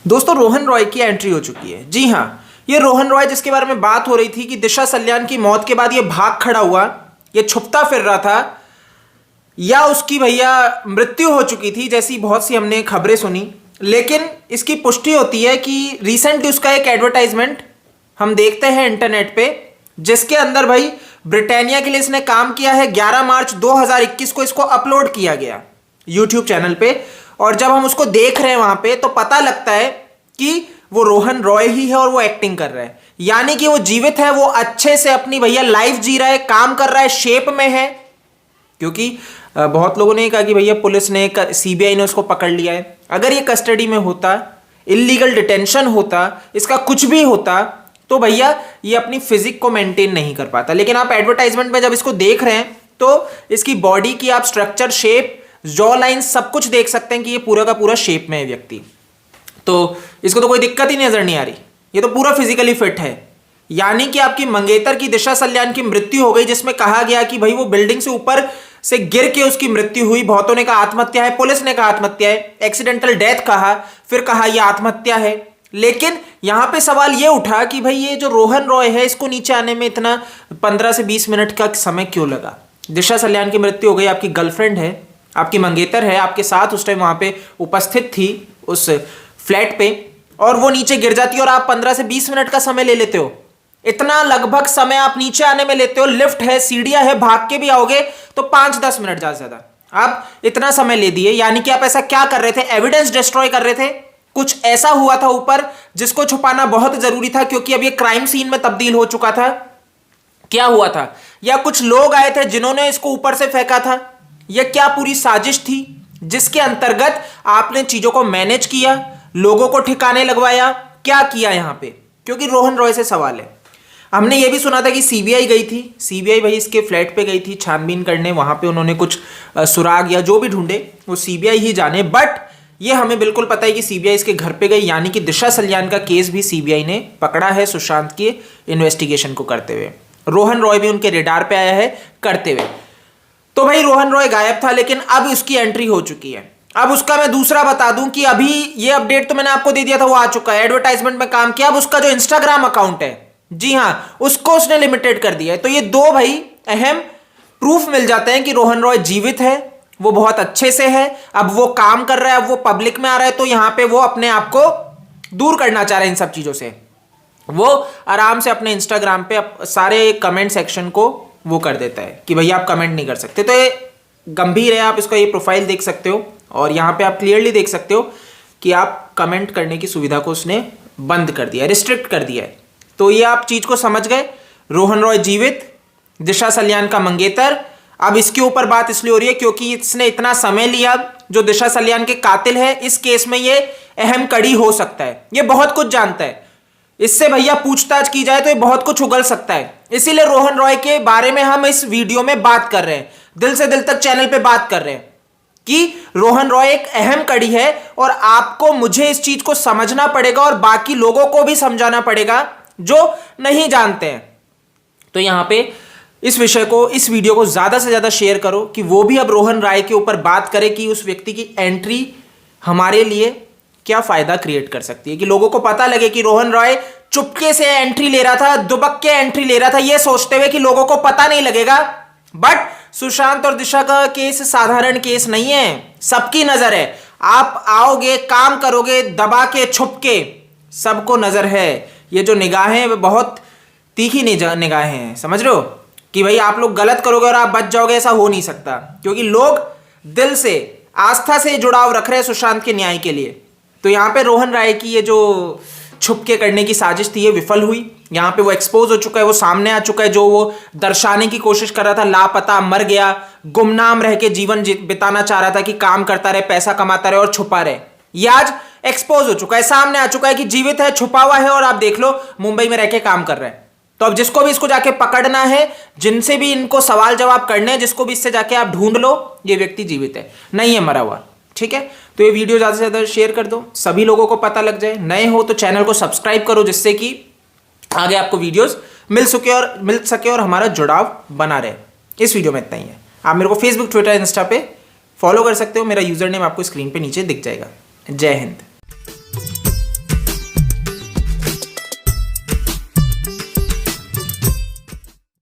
दोस्तों रोहन रॉय की एंट्री हो चुकी है। जी हाँ, ये रोहन रॉय जिसके बारे में बात हो रही थी कि दिशा सल्यान की मौत के बाद ये भाग खड़ा हुआ, ये छुपता फिर रहा था या उसकी भैया मृत्यु हो चुकी थी, जैसी बहुत सी हमने खबरें सुनी। लेकिन इसकी पुष्टि होती है कि रिसेंटली उसका एक एडवर्टाइजमेंट हम देखते हैं इंटरनेट पे, जिसके अंदर भाई ब्रिटानिया के लिए इसने काम किया है। 11 मार्च 2021 को इसको अपलोड किया गया यूट्यूब चैनल पे, और जब हम उसको देख रहे हैं वहां पे तो पता लगता है कि वो रोहन रॉय ही है और वो एक्टिंग कर रहा है, यानी कि वो जीवित है, वो अच्छे से अपनी भैया लाइफ जी रहा है, काम कर रहा है, शेप में है। क्योंकि बहुत लोगों ने कहा कि भैया पुलिस ने, सीबीआई ने उसको पकड़ लिया है। अगर ये कस्टडी में होता, इलीगल डिटेंशन होता, इसका कुछ भी होता, तो भैया ये अपनी फिजिक को मेंटेन नहीं कर पाता। लेकिन आप एडवर्टाइजमेंट में जब इसको देख रहे हैं तो इसकी बॉडी की आप स्ट्रक्चर, शेप, जॉ लाइन सब कुछ देख सकते हैं कि ये पूरा का पूरा शेप में है व्यक्ति। तो इसको तो कोई दिक्कत ही नजर नहीं आ रही, ये तो पूरा फिजिकली फिट है। यानी कि आपकी मंगेतर की, दिशा सल्यान की मृत्यु हो गई, जिसमें कहा गया कि भाई वो बिल्डिंग से ऊपर से गिर के उसकी मृत्यु हुई। बहुतों ने कहा आत्महत्या है, पुलिस ने कहा आत्महत्या है, एक्सीडेंटल डेथ कहा, फिर कहा यह आत्महत्या है। लेकिन यहां पे सवाल यह उठा कि भाई ये जो रोहन रॉय है, इसको नीचे आने में इतना 15 से 20 मिनट का समय क्यों लगा? दिशा सल्यान की मृत्यु हो गई, आपकी गर्लफ्रेंड है, आपकी मंगेतर है, आपके साथ उस टाइम वहां पे उपस्थित थी उस फ्लैट पे, और वो नीचे गिर जाती है और आप 15 से 20 मिनट का समय ले लेते हो। इतना लगभग समय आप नीचे आने में लेते हो। लिफ्ट है, सीढ़ियां है, भाग के भी आओगे तो 5-10 मिनट ज्यादा से ज्यादा आप इतना समय ले दिए। यानी कि आप ऐसा क्या कर रहे थे? एविडेंस डिस्ट्रॉय कर रहे थे। कुछ ऐसा हुआ था ऊपर जिसको छुपाना बहुत जरूरी था, क्योंकि अब ये क्राइम सीन में तब्दील हो चुका था। क्या हुआ था? या कुछ लोग आए थे जिन्होंने इसको ऊपर से फेंका था? यह क्या पूरी साजिश थी जिसके अंतर्गत आपने चीजों को मैनेज किया, लोगों को ठिकाने लगवाया? क्या किया यहां पे? क्योंकि रोहन रॉय से सवाल है। हमने ये भी सुना था कि सीबीआई गई थी, सीबीआई भाई इसके फ्लैट पे गई थी छानबीन करने, वहां पे उन्होंने कुछ सुराग या जो भी ढूंढे वो सीबीआई ही जाने। बट ये हमें बिल्कुल पता है कि सीबीआई इसके घर पे गई, यानी कि दिशा सल्यान का केस भी सीबीआई ने पकड़ा है सुशांत के इन्वेस्टिगेशन को करते हुए। रोहन रॉय भी उनके रेडार पे आया है करते हुए। तो भाई रोहन रॉय गायब था, लेकिन अब उसकी एंट्री हो चुकी है। अब उसका मैं दूसरा बता दूं कि अभी ये अपडेट तो मैंने आपको दे दिया था, वो आ चुका है, एडवर्टाइजमेंट में काम किया। अब उसका जो इंस्टाग्राम अकाउंट है, जी हां, उसको उसने लिमिटेड कर दिया है। तो ये दो भाई अहम प्रूफ मिल जाते हैं कि रोहन रॉय जीवित है, वो बहुत अच्छे से है, अब वो काम कर रहा है, अब वो पब्लिक में आ रहा है। तो यहां पे वो अपने आप को दूर करना चाह रहा है इन सब चीजों से। वो आराम से अपने इंस्टाग्राम पे सारे कमेंट सेक्शन को वो कर देता है कि भैया आप कमेंट नहीं कर सकते। तो ये गंभीर है, आप इसका ये प्रोफाइल देख सकते हो और यहां पे आप क्लियरली देख सकते हो कि आप कमेंट करने की सुविधा को उसने बंद कर दिया, रिस्ट्रिक्ट कर दिया है। तो ये आप चीज को समझ गए। रोहन रॉय जीवित, दिशा सल्यान का मंगेतर। अब इसके ऊपर बात इसलिए हो रही है क्योंकि इसने इतना समय लिया। जो दिशा सल्यान के कातिल है, इस केस में ये अहम कड़ी हो सकता है, ये बहुत कुछ जानता है। इससे भैया पूछताछ की जाए तो ये बहुत कुछ उगल सकता है। इसीलिए रोहन रॉय के बारे में हम इस वीडियो में बात कर रहे हैं, दिल से दिल तक चैनल पे बात कर रहे हैं कि रोहन रॉय एक अहम कड़ी है और आपको, मुझे इस चीज को समझना पड़ेगा और बाकी लोगों को भी समझाना पड़ेगा जो नहीं जानते हैं। तो यहां पे इस विषय को, इस वीडियो को ज्यादा से ज्यादा शेयर करो कि वो भी अब रोहन रॉय के ऊपर बात करे कि उस व्यक्ति की एंट्री हमारे लिए क्या फायदा क्रिएट कर सकती है, कि लोगों को पता लगे कि रोहन रॉय चुपके से एंट्री ले रहा था, दुबक के एंट्री ले रहा था, ये सोचते हुए कि लोगों को पता नहीं लगेगा। बट सुशांत और दिशा का केस साधारण केस नहीं है, सबकी नजर है। आप आओगे, काम करोगे, दबा के, छुप के, सबको नजर है। ये जो निगाहें हैं बहुत तीखी निगाहें हैं, समझ रहे हो? कि भाई आप लोग गलत करोगे और आप बच जाओगे, ऐसा हो नहीं सकता। क्योंकि लोग दिल से, आस्था से जुड़ाव रख रहे हैं सुशांत के न्याय के लिए। तो यहां पे रोहन रॉय की ये जो छुपके करने की साजिश थी, ये विफल हुई। यहां पे वो एक्सपोज हो चुका है, वो सामने आ चुका है। जो वो दर्शाने की कोशिश कर रहा था, लापता, मर गया, गुमनाम रह के जीवन बिताना चाह रहा था कि काम करता रहे, पैसा कमाता रहे और छुपा रहे, ये आज एक्सपोज हो चुका है, सामने आ चुका है कि जीवित है, छुपा हुआ है और आप देख लो मुंबई में रह के काम कर रहे हैं। तो अब जिसको भी इसको जाके पकड़ना है, जिनसे भी इनको सवाल जवाब करने हैं, जिसको भी इससे जाके आप ढूंढ लो, ये व्यक्ति जीवित है, नहीं है मरा हुआ। ठीक है, तो ये वीडियो ज्यादा से ज्यादा शेयर कर दो, सभी लोगों को पता लग जाए। नए हो तो चैनल को सब्सक्राइब करो, जिससे कि आगे आपको वीडियोस मिल सके और हमारा जुड़ाव बना रहे। इस वीडियो में इतना ही है। आप मेरे को फेसबुक, ट्विटर, इंस्टा पे फॉलो कर सकते हो। मेरा यूजर नेम आपको स्क्रीन पे नीचे दिख जाएगा। जय हिंद।